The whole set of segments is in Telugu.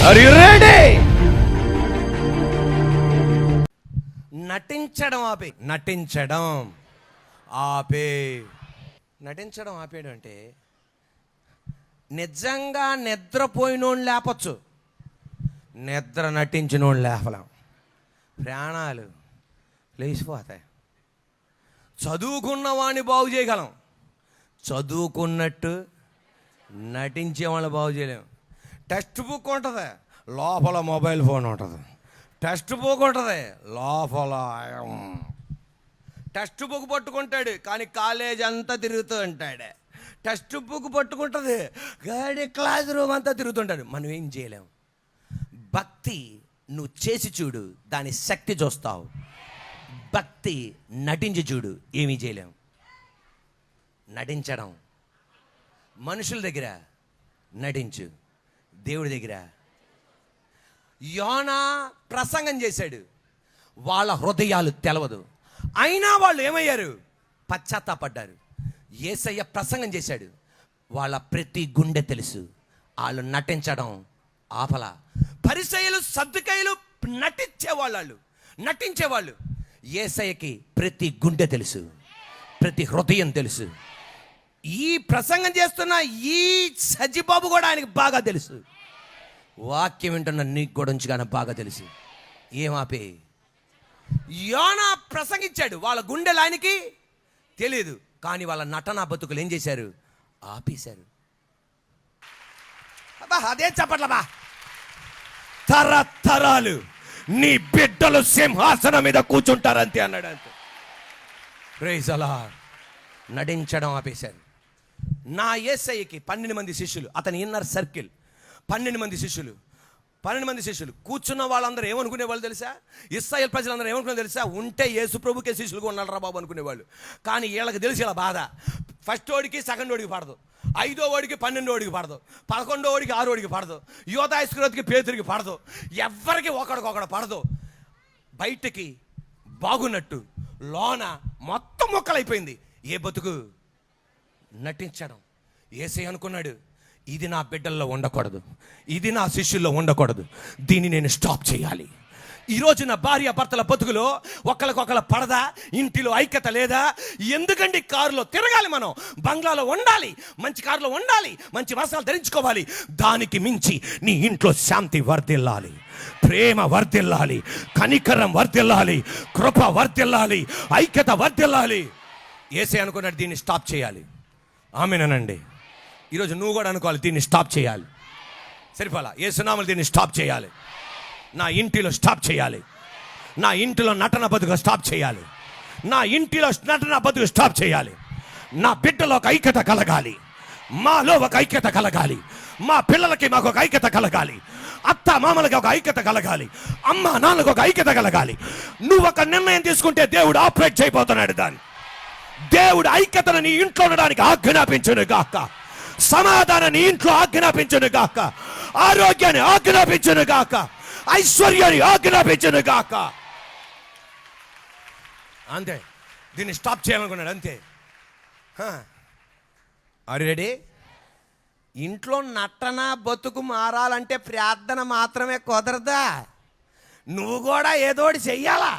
Are you ready? నటించడం ఆపే. నటించడం ఆపే. నటించడం ఆపేయడం అంటే నిజంగా నిద్రపోయినోళ్ళు లేపచ్చు, నిద్ర నటించినోళ్ళు లేపలేం. ప్రాణాలు లేచిపోతాయి. చదువుకున్న వాడిని బాగు చేయగలం, చదువుకున్నట్టు నటించే వాళ్ళని బాగు చేయలేము. టెక్స్ట్ బుక్ ఉంటుంది, లోపల మొబైల్ ఫోన్ ఉంటుంది. టెక్స్ట్ బుక్ ఉంటుంది, లోపల టెక్స్ట్ బుక్ పట్టుకుంటాడు కానీ కాలేజ్ అంతా తిరుగుతూ ఉంటాడు. టెక్స్ట్ బుక్ పట్టుకుంటుంది కానీ క్లాస్ రూమ్ అంతా తిరుగుతుంటాడు. మనం ఏం చేయలేము. భక్తి నువ్వు చేసి చూడు, దాని శక్తి చూస్తావు. భక్తి నటించి చూడు, ఏమీ చేయలేము. నటించడం మనుషుల దగ్గర నటించు, దేవుడి దగ్గర. యోనా ప్రసంగం చేశాడు, వాళ్ళ హృదయాలు తెలవదు, అయినా వాళ్ళు ఏమయ్యారు? పశ్చాత్తాపడ్డారు. యేసయ్య ప్రసంగం చేశాడు, వాళ్ళ ప్రతి గుండె తెలుసు. వాళ్ళు నటించడం ఆపల. పరిసయ్యులు సద్దుకయ్యులు నటించేవాళ్ళు. యేసయ్యకి ప్రతి గుండె తెలుసు, ప్రతి హృదయం తెలుసు. ఈ ప్రసంగం చేస్తున్న ఈ సజ్జిబాబు కూడా ఆయనకి బాగా తెలుసు. వాక్యం వింటున్న నీకు కూడా ఉంచుగానే బాగా తెలుసు. ఏమాపే? యోనా ప్రసంగించాడు, వాళ్ళ గుండెలు ఆయనకి తెలియదు, కానీ వాళ్ళ నటనా బతుకులు ఏం చేశారు? ఆపేశారు. అబ్బా అదే చెప్పట్లబా. తరతరాలు నీ బిడ్డలు సింహాసనం మీద కూర్చుంటారంతే అన్నాడు. అంతే. Praise the Lord. నటించడం ఆపేశారు. నా యేసయ్యకి 12 మంది శిష్యులు, అతని ఇన్నర్ సర్కిల్ 12 మంది శిష్యులు కూర్చున్న వాళ్ళందరూ ఏమనుకునేవాళ్ళు తెలుసా? ఇశ్రాయేలు ప్రజలందరూ ఏమనుకునే తెలుసా? ఉంటే యేసు ప్రభుకే శిష్యులుగా ఉన్నాడు రా బాబు అనుకునేవాళ్ళు. కానీ వీళ్ళకి తెలిసి ఇలా బాధ. ఫస్ట్ ఓడికి సెకండ్ ఓడికి పడదు, 5వ ఓడికి 12వ ఓడికి పడదు, 11వ ఓడికి 6వ ఓడికి పడదు, యోధా ఇస్కరియోతుకి పేతురికి పడదు, ఎవ్వరికి ఒకడికొకడు పడదు. బయటికి బాగున్నట్టు లోన మొత్తం మొక్కలైపోయింది. ఏ బతుకు? నటించడం. యేసయ్య అనుకున్నాడు, ఇది నా బిడ్డల్లో ఉండకూడదు, ఇది నా శిష్యుల్లో ఉండకూడదు, దీన్ని నేను స్టాప్ చేయాలి. ఈరోజు నా భార్య భర్తల బతుకులో ఒకరికొకరు పడదా? ఇంటిలో ఐక్యత లేదా? ఎందుకండి కారులో తిరగాలి, మనం బంగ్లాలో ఉండాలి, మంచి కారులో ఉండాలి, మంచి వస్త్రాలు ధరించుకోవాలి. దానికి మించి నీ ఇంట్లో శాంతి వర్ధిల్లాలి, ప్రేమ వర్ధిల్లాలి, కనికరం వర్ధిల్లాలి, కృప వర్ధిల్లాలి, ఐక్యత వర్ధిల్లాలి. యేసయ్య అనుకున్నాడు, దీన్ని స్టాప్ చేయాలి. ఆమేనండి. ఈరోజు నువ్వు కూడా అనుకోవాలి, దీన్ని స్టాప్ చేయాలి. సరిపోలా. యేసునామములో దీన్ని స్టాప్ చేయాలి. నా ఇంటిలో స్టాప్ చేయాలి, నా ఇంటిలో నటన బతుకు స్టాప్ చేయాలి, నా ఇంటిలో నటన బతుకు స్టాప్ చేయాలి. నా బిడ్డలో ఒక ఐక్యత కలగాలి, మాలో ఒక ఐక్యత కలగాలి, మా పిల్లలకి మాకు ఒక ఐక్యత కలగాలి, అత్త మామలకి ఒక ఐక్యత కలగాలి, అమ్మ నాన్నకు ఒక ఐక్యత కలగాలి. నువ్వు ఒక నిర్ణయం తీసుకుంటే దేవుడు ఆపరేట్ చేయబోతున్నాడు. దాన్ని దేవుడు ఐక్యతను నీ ఇంట్లో ఉండడానికి ఆజ్ఞాపించును గాక, సమాధానాన్ని ఇంట్లో ఆజ్ఞాపించును గాక, ఆరోగ్యాన్ని ఆజ్ఞాపించును గాక, ఐశ్వర్యాన్ని ఆజ్ఞాపించును గాక. అంతే. దీన్ని స్టాప్ చేయాలనుకున్నాడు. అంతే. Are you ready? ఇంట్లో నటన బతుకు మారాలంటే ప్రార్థన మాత్రమే కుదరదా, నువ్వు కూడా ఏదోటి చెయ్యాలా.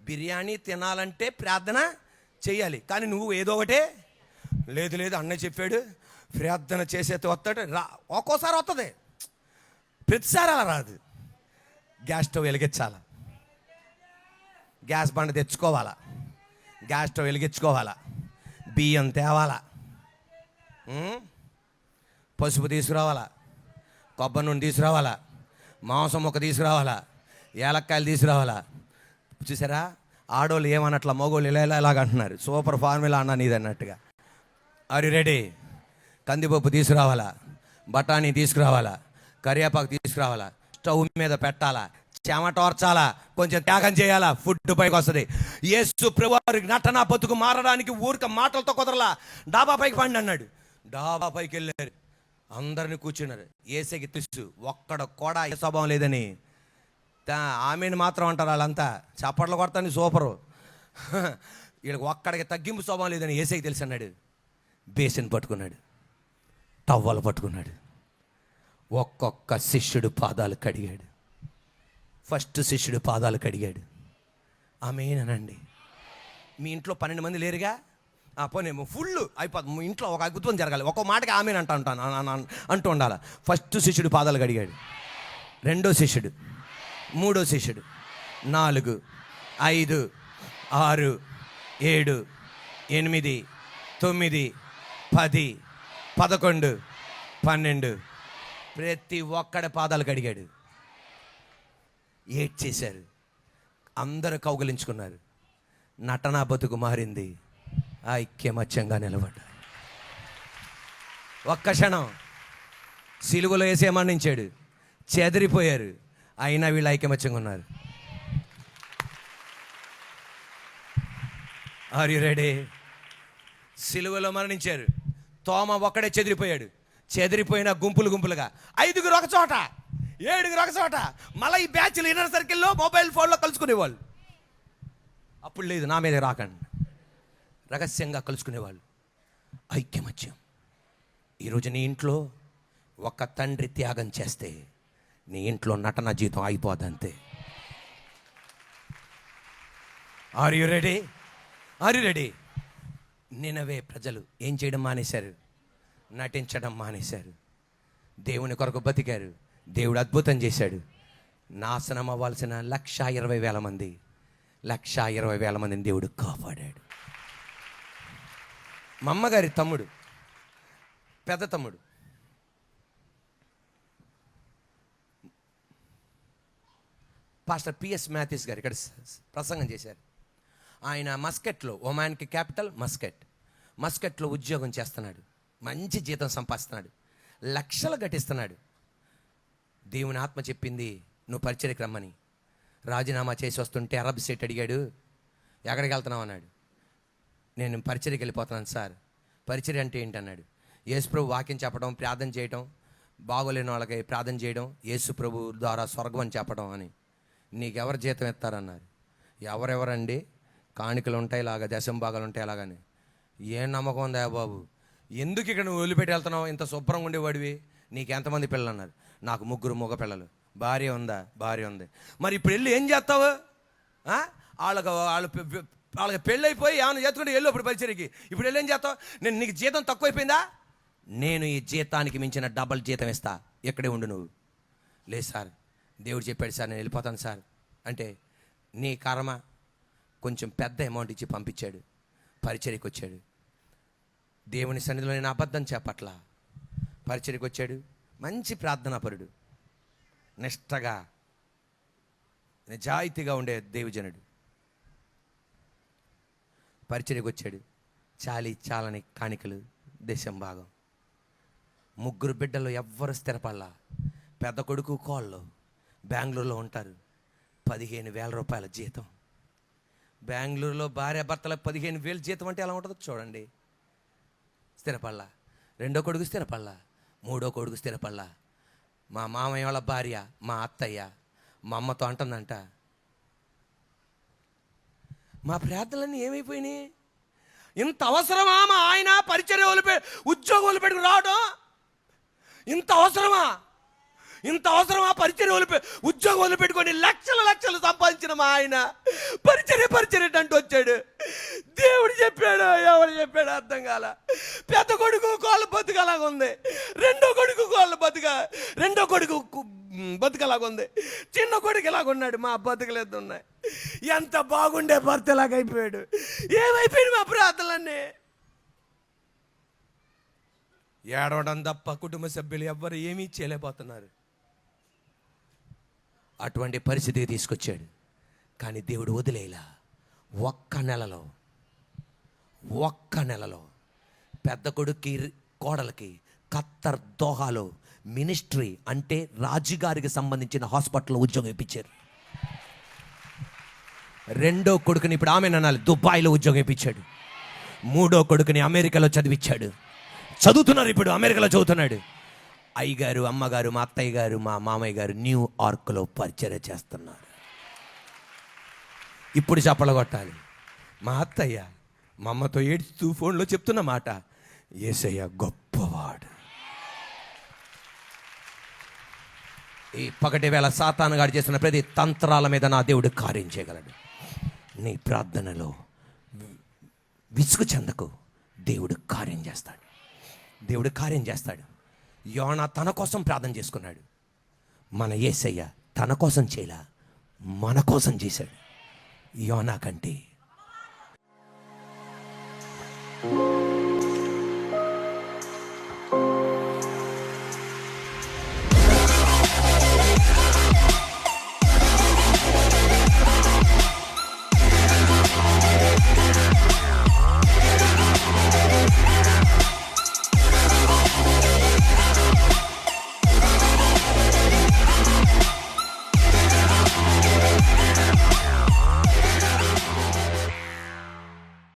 బిర్యానీ తినాలంటే ప్రార్థన చెయ్యాలి, కానీ నువ్వు ఏదో ఒకటే లేదు అన్నయ్య చెప్పాడు ప్రార్థన చేసేది వస్తాడు రా. ఒక్కోసారి వస్తుంది, ప్రతిసారి అలా రాదు. గ్యాస్ స్టవ్ వెలిగించాలా, గ్యాస్ బండ తెచ్చుకోవాలా, గ్యాస్ స్టవ్ వెలిగించుకోవాలా, బియ్యం తేవాలా, పసుపు తీసుకురావాలా, కొబ్బరి నూనె తీసుకురావాలా, మాంసం ముక్క తీసుకురావాలా, ఏలక్కాయలు తీసుకురావాలా. చూసారా, ఆడోళ్ళు ఏమన్నట్ల, మగోళ్ళు ఇలా ఇలాగ అంటున్నారు. సూపర్ ఫార్ములా అన్నా నీది అన్నట్టుగా. Are you ready? కందిపప్పు తీసుకురావాలా, బఠానీ తీసుకురావాలా, కరివేపాకు తీసుకురావాలా, స్టవ్ మీద పెట్టాలా, చెమటోర్చాలా, కొంచెం త్యాగం చేయాలా, ఫుడ్ పైకి వస్తుంది. యేసు ప్రభువారికి నటన బతుకు మారడానికి ఊరిక మాటలతో కుదరలా. డాబా పైకి పండి అన్నాడు. డాబా పైకి వెళ్ళారు, అందరిని కూర్చున్నారు. యేసయ్యకి తెలుసు ఒక్కడ కూడా ఏ స్వభావం లేదని. ఆమెను మాత్రం అంటారు వాళ్ళంతా, చప్పట్లు కొడతాను సూపరు. వీళ్ళకి ఒక్కడికి తగ్గింపు స్వభావం లేదని యేసయ్యకి తెలుసు అన్నాడు. బేసిన్ పట్టుకున్నాడు, టవ్వలు పట్టుకున్నాడు, ఒక్కొక్క శిష్యుడు పాదాలు కడిగాడు. ఫస్ట్ శిష్యుడు పాదాలు కడిగాడు. ఆమేనండి. మీ ఇంట్లో 12 మంది లేరుగా, పోనేమో ఫుల్ అయిపోతుంది. మీ ఇంట్లో ఒక అద్భుతం జరగాలి, ఒక్కో మాటకి ఆమెను అంటూ ఉండాలి. ఫస్ట్ శిష్యుడు పాదాలు కడిగాడు. రెండో శిష్యుడు, మూడో శిష్యుడు, 4, 5, 6, 7, 8, 9, 10, 11, 12 ప్రతి ఒక్కడి పాదాలు కడిగాడు. ఏడ్చేశారు, అందరూ కౌగిలించుకున్నారు. నటనా బతుకు మారింది, ఐక్యమత్యంగా నిలబడ్డారు. ఒక్క క్షణం సిలువలో వేసే మరణించాడు, చెదిరిపోయారు, అయినా వీళ్ళు ఐక్యమత్యంగా ఉన్నారు. Are you ready? సిలువలో మరణించారు. తోమ ఒక్కడే చెదిరిపోయాడు. చెదిరిపోయిన గుంపులుగా 5 ఒక చోట, 7 ఒక చోట. మళ్ళీ ఈ బ్యాచ్లు ఇన్నర్ సర్కిల్లో మొబైల్ ఫోన్లో కలుసుకునేవాళ్ళు. అప్పుడు లేదు, నా మీద రాకండి, రహస్యంగా కలుసుకునేవాళ్ళు. ఐక్యమత్యం. ఈరోజు నీ ఇంట్లో ఒక తండ్రి త్యాగం చేస్తే నీ ఇంట్లో నటన జీవితం అయిపోదంతే. Are you ready? Are you ready? Nineveh ప్రజలు ఏం చేయడం మానేశారు? నటించడం మానేశారు. దేవుని కొరకు బతికారు. దేవుడు అద్భుతం చేశాడు. నాశనం అవ్వాల్సిన 1,20,000 మంది, 1,20,000 మందిని దేవుడు కాపాడాడు. మా అమ్మగారి తమ్ముడు, పెద్ద తమ్ముడు, పాస్టర్ పిఎస్ మ్యాథ్యూస్ గారు ఇక్కడ ప్రసంగం చేశారు. ఆయన మస్కట్లో, ఒమాన్కి క్యాపిటల్ మస్కట్లో ఉద్యోగం చేస్తున్నాడు. మంచి జీతం సంపాదిస్తున్నాడు, లక్షలు గటిస్తున్నాడు. దేవుని ఆత్మ చెప్పింది, నువ్వు పరిచర్యకి రమ్మని. రాజీనామా చేసి వస్తుంటే అరబ్ స్టేట్ అడిగాడు, ఎక్కడికి వెళ్తున్నావు అన్నాడు. నేను పరిచర్యకి వెళ్ళిపోతున్నాను సార్. పరిచర్య అంటే ఏంటి అన్నాడు. యేసు ప్రభు వాక్యం చెప్పడం, ప్రార్థన చేయడం, బాగోలేని వాళ్ళకి ప్రార్థన చేయడం, యేసు ప్రభు ద్వారా స్వర్గం అని చెప్పడం అని. నీకెవరు జీతం ఇస్తారన్నారు. ఎవరెవరండి? కాணிకలు ఉంటాయి ఇలాగా, దశం భాగాలు ఉంటాయి అలాగని. ఏం నమ్మకం ఉందా బాబు? ఎందుకు ఇక్కడ నువ్వు వదిలిపెట్టి వెళ్తున్నావు? ఇంత శుభ్రంగా ఉండేవాడివి. నీకు ఎంతమంది పిల్లలు అన్నారు. నాకు 3 మగ పిల్లలు. భార్య ఉందా? భార్య ఉంది. మరి ఇప్పుడు వెళ్ళి ఏం చేస్తావు? వాళ్ళకి పెళ్ళి అయిపోయి ఏమైనా చేతుకుంటే వెళ్ళు అప్పుడు పరిచర్యకి. ఇప్పుడు వెళ్ళి ఏం చేస్తావు? నీకు జీతం తక్కువైపోయిందా? నేను ఈ జీతానికి మించిన డబల్ జీతం ఇస్తా, ఎక్కడే ఉండు నువ్వు. లేదు సార్, దేవుడు చెప్పాడు సార్, నేను వెళ్ళిపోతాను సార్ అంటే, నీ కర్మ. కొంచెం పెద్ద అమౌంట్ ఇచ్చి పంపించాడు. పరిచర్యకి వచ్చాడు. దేవుని సన్నిధిలో నేను అబద్ధం చెప్పట్లా. పరిచర్యకి వచ్చాడు. మంచి ప్రార్థనాపరుడు, నిష్టగా నిజాయితీగా ఉండే దేవజనుడు. పరిచర్యకి వచ్చాడు. చాలని కాணிకలు, దేశం భాగం. 3 బిడ్డలు ఎవ్వరు స్థిరపడలా. పెద్ద కొడుకు కోళ్ళు బెంగళూరులో ఉంటారు. 15,000 రూపాయల జీతం. బెంగళూరులో భార్య భర్తల 15,000 జీతం అంటే ఎలా ఉంటుందో చూడండి. స్థిరపడలా. రెండో కొడుకు స్థిరపడలా. మూడో కొడుకు స్థిరపడలా. మా మామయ్య వాళ్ళ భార్య, మా అత్తయ్య, మా అమ్మతో అంటుందంట, మా ప్రార్థనలన్నీ ఏమైపోయినాయి? ఇంత అవసరమా మా ఆయన పరిచర్య ఉద్యోగం వదిలిపెట్టుకుని రావడం? ఇంత అవసరమా? పరిచర్య ఉద్యోగం వదిలిపెట్టుకొని లక్షలు సంపాదించిన మా ఆయన పరిచర్య అంటూ వచ్చాడు. దేవుడు చెప్పాడు, ఎవరు చెప్పాడు అర్థం కాల. పెద్ద కొడుకు కోళ్ళ బతుకలాగా ఉంది. రెండో కొడుకు బతుకలాగా ఉంది. చిన్న కొడుకు ఇలాగున్నాడు. మా బతుకులేదు ఉన్నాయి. ఎంత బాగుండే భర్త ఎలాగైపోయాడు. ఏమైపోయాడు మా ప్రార్థనలన్నీ? ఏడవడం తప్ప కుటుంబ సభ్యులు ఎవ్వరు ఏమీ చేయలేకపోతున్నారు. అటువంటి పరిస్థితికి తీసుకొచ్చాడు. కానీ దేవుడు వదిలేలా. ఒక్క నెలలో పెద్ద కొడుక్కి కోడలకి ఖత్తర్ దోహాలో మినిస్ట్రీ అంటే రాజుగారికి సంబంధించిన హాస్పిటల్లో ఉద్యోగం ఇప్పించారు. రెండో కొడుకుని ఇప్పుడు ఆమెననాలి దుబాయ్లో ఉద్యోగం ఇప్పించాడు. మూడో కొడుకుని అమెరికాలో చదివించాడు. చదువుతున్నారు, ఇప్పుడు అమెరికాలో చదువుతున్నాడు. అయ్యగారు, అమ్మగారు, మా అత్తయ్య గారు, మా మామయ్య గారు న్యూయార్క్లో పరిచర్య చేస్తున్నారు. ఇప్పుడు చప్పలు కొట్టాలి. మా అత్తయ్య మా అమ్మతో ఏడుస్తూ ఫోన్లో చెప్తున్న మాట, యేసయ్య గొప్పవాడు. ఈ పగటి వేళ సాతానుగాడు చేస్తున్న ప్రతి తంత్రాల మీద నా దేవుడు కార్యం చేయగలడు. నీ ప్రార్థనలో విసుగు చెందకు, దేవుడు కార్యం చేస్తాడు. దేవుడు కార్యం చేస్తాడు. యోనా తన కోసం ప్రార్థన చేసుకున్నాడు. మన యేసయ్య తన కోసం చేయలా, మన కోసం చేశాడు. యోనా కంటే